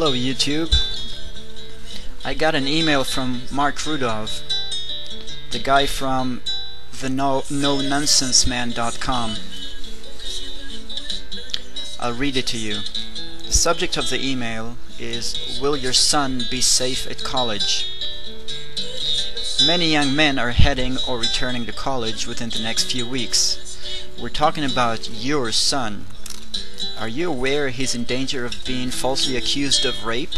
Hello YouTube. I got an email from Mark Rudolph, the guy from the no-nonsenseman.com. I'll read it to you. The subject of the email is, will your son be safe at college? Many young men are heading or returning to college within the next few weeks. We're talking about your son. Are you aware he's in danger of being falsely accused of rape?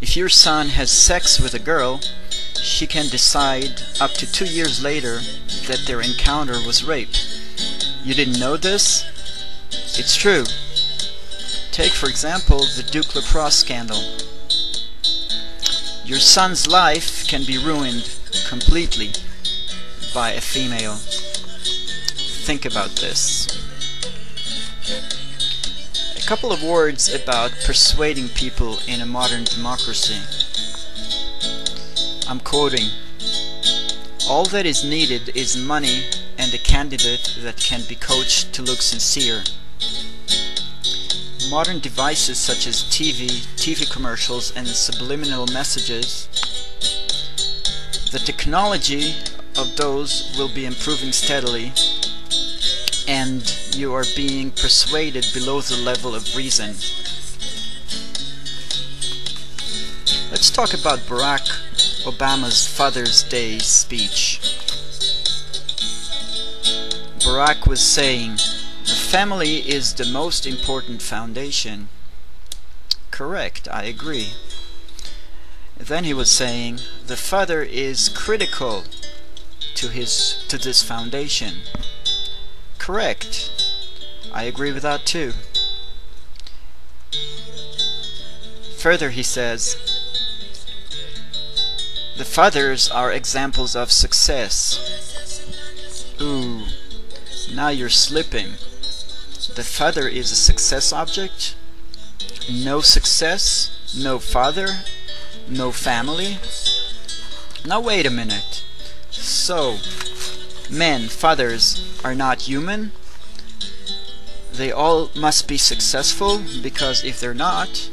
If your son has sex with a girl, she can decide up to 2 years later that their encounter was rape. You didn't know this? It's true. Take for example the Duke Lacrosse scandal. Your son's life can be ruined completely by a female. Think about this. A couple of words about persuading people in a modern democracy. I'm quoting, "All that is needed is money and a candidate that can be coached to look sincere." Modern devices such as TV commercials and subliminal messages, the technology of those will be improving steadily, and you are being persuaded below the level of reason. Let's talk about Barack Obama's Father's Day speech. Barack was saying, "The family is the most important foundation." Correct, I agree. Then he was saying, "The father is critical to this foundation." Correct. I agree with that too. Further he says, "The fathers are examples of success." Ooh, now you're slipping. The father is a success object? No success? No father? No family? Now wait a minute. So, men, fathers, are not human? They all must be successful, because if they're not,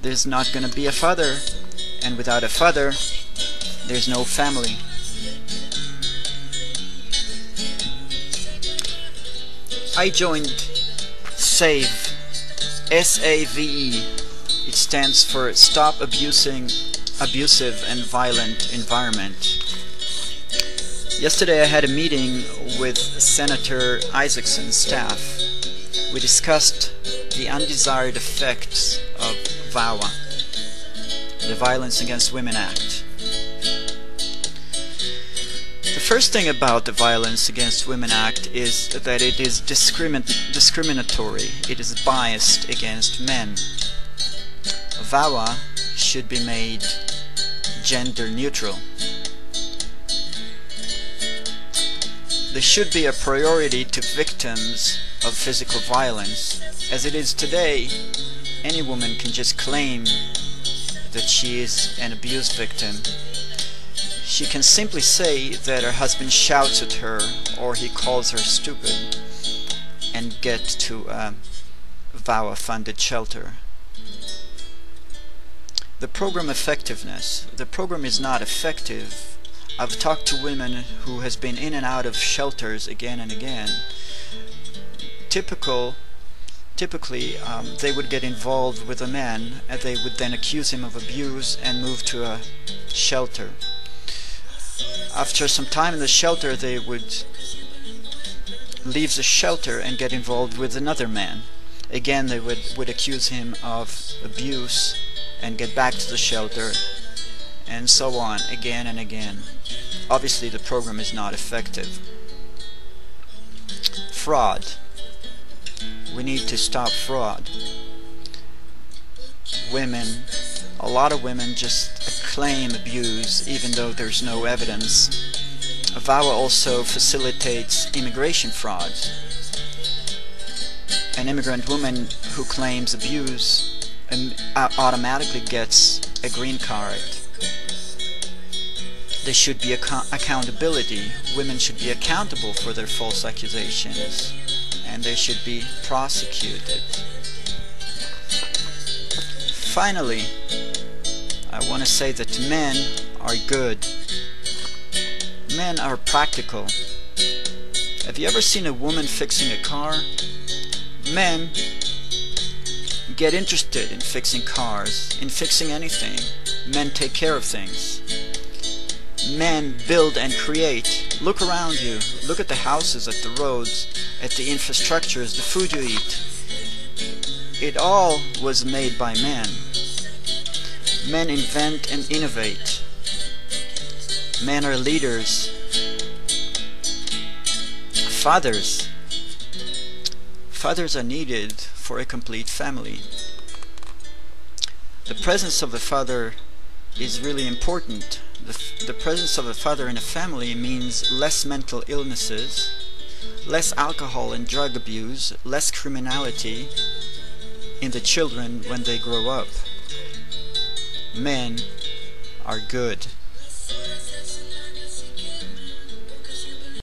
there's not going to be a father, and without a father, there's no family. I joined SAVE, S-A-V-E. It stands for Stop Abusing Abusive and Violent Environment. Yesterday I had a meeting with Senator Isaacson's staff. We discussed the undesired effects of VAWA, the Violence Against Women Act. The first thing about the Violence Against Women Act is that it is discriminatory. It is biased against men. VAWA should be made gender neutral. There should be a priority to victims of physical violence. As it is today, any woman can just claim that she is an abuse victim. She can simply say that her husband shouts at her or he calls her stupid and get to a VAWA-funded shelter. The program effectiveness. The program is not effective. I've talked to women who has been in and out of shelters again and again. Typically, they would get involved with a man, and they would then accuse him of abuse and move to a shelter. After some time in the shelter, they would leave the shelter and get involved with another man. Again, they would accuse him of abuse and get back to the shelter, and so on, again and again. Obviously, the program is not effective. Fraud. We need to stop fraud. Women, a lot of women just claim abuse even though there's no evidence. VAWA also facilitates immigration fraud. An immigrant woman who claims abuse automatically gets a green card. There should be accountability. Women should be accountable for their false accusations, and they should be prosecuted. finally, I want to say that men are good. Men are practical. Have you ever seen a woman fixing a car? Men get interested in fixing cars, in fixing anything. Men take care of things. Men build and create. Look around you. Look at the houses, at the roads, at the infrastructures, the food you eat. It all was made by men. Men invent and innovate. Men are leaders. Fathers. Fathers are needed for a complete family. The presence of the father is really important. The presence of a father in a family means less mental illnesses, less alcohol and drug abuse, less criminality in the children when they grow up. Men are good.